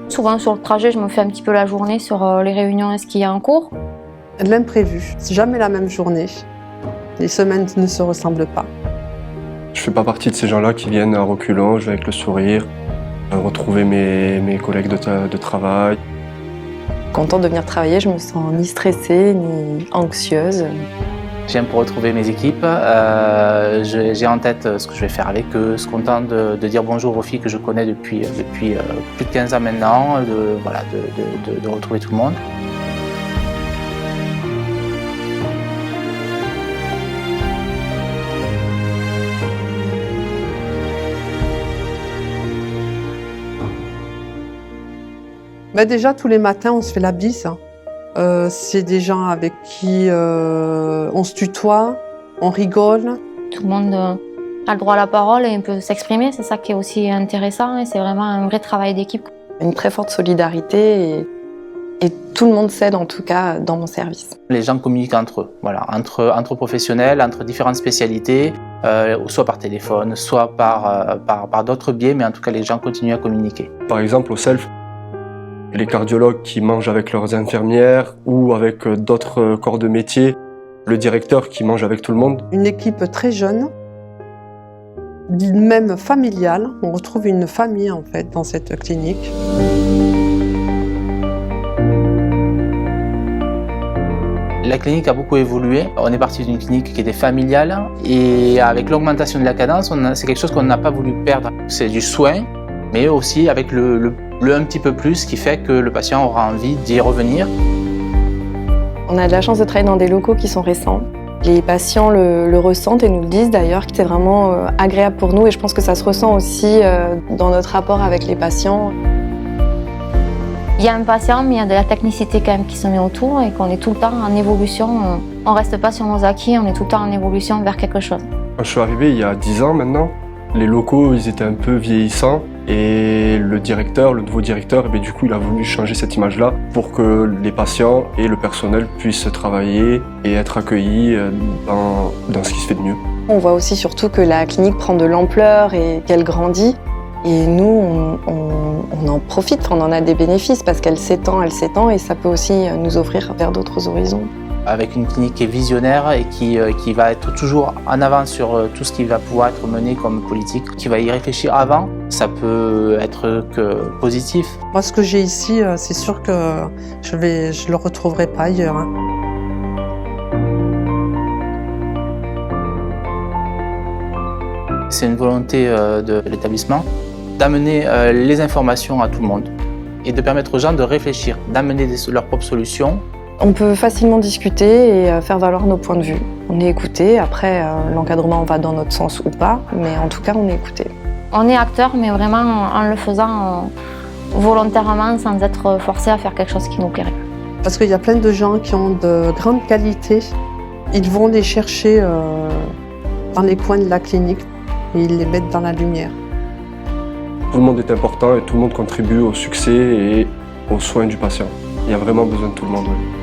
Souvent sur le trajet, je me fais un petit peu la journée sur les réunions et ce qu'il y a en cours. L'imprévu, c'est jamais la même journée. Les semaines ne se ressemblent pas. Je fais pas partie de ces gens-là qui viennent à reculons, je vais avec le sourire, retrouver mes collègues de travail. Contente de venir travailler, je me sens ni stressée ni anxieuse. J'aime pour retrouver mes équipes, j'ai en tête ce que je vais faire avec eux, je suis content de dire bonjour aux filles que je connais depuis plus de 15 ans maintenant, de retrouver tout le monde. Déjà, tous les matins, on se fait la bise. C'est des gens avec qui on se tutoie, on rigole. Tout le monde a le droit à la parole et peut s'exprimer, c'est ça qui est aussi intéressant et c'est vraiment un vrai travail d'équipe. Une très forte solidarité et tout le monde s'aide en tout cas dans mon service. Les gens communiquent entre eux, voilà, entre professionnels, entre différentes spécialités, soit par téléphone, soit par d'autres biais, mais en tout cas les gens continuent à communiquer. Par exemple au SELF, les cardiologues qui mangent avec leurs infirmières ou avec d'autres corps de métier, le directeur qui mange avec tout le monde. Une équipe très jeune, même familiale. On retrouve une famille en fait dans cette clinique. La clinique a beaucoup évolué. On est parti d'une clinique qui était familiale et avec l'augmentation de la cadence, c'est quelque chose qu'on n'a pas voulu perdre. C'est du soin, mais aussi avec le un petit peu plus qui fait que le patient aura envie d'y revenir. On a de la chance de travailler dans des locaux qui sont récents. Les patients le ressentent et nous le disent d'ailleurs, que c'est vraiment agréable pour nous et je pense que ça se ressent aussi dans notre rapport avec les patients. Il y a un patient, mais il y a de la technicité quand même qui se met autour et qu'on est tout le temps en évolution. On reste pas sur nos acquis, on est tout le temps en évolution vers quelque chose. Quand je suis arrivé il y a 10 ans maintenant, les locaux ils étaient un peu vieillissants et le nouveau directeur, du coup il a voulu changer cette image-là pour que les patients et le personnel puissent travailler et être accueillis dans ce qui se fait de mieux. On voit aussi surtout que la clinique prend de l'ampleur et qu'elle grandit. Et nous, on en profite, on en a des bénéfices parce qu'elle s'étend et ça peut aussi nous ouvrir vers d'autres horizons. Avec une clinique qui est visionnaire et qui va être toujours en avance sur tout ce qui va pouvoir être mené comme politique, qui va y réfléchir avant, ça peut être que positif. Moi, ce que j'ai ici, c'est sûr que je le retrouverai pas ailleurs. C'est une volonté de l'établissement d'amener les informations à tout le monde et de permettre aux gens de réfléchir, d'amener leurs propres solutions. On peut facilement discuter et faire valoir nos points de vue. On est écouté, après l'encadrement va dans notre sens ou pas, mais en tout cas on est écouté. On est acteur, mais vraiment en le faisant volontairement, sans être forcé à faire quelque chose qui nous plairait. Parce qu'il y a plein de gens qui ont de grandes qualités. Ils vont les chercher dans les coins de la clinique et ils les mettent dans la lumière. Tout le monde est important et tout le monde contribue au succès et aux soins du patient. Il y a vraiment besoin de tout le monde. Oui.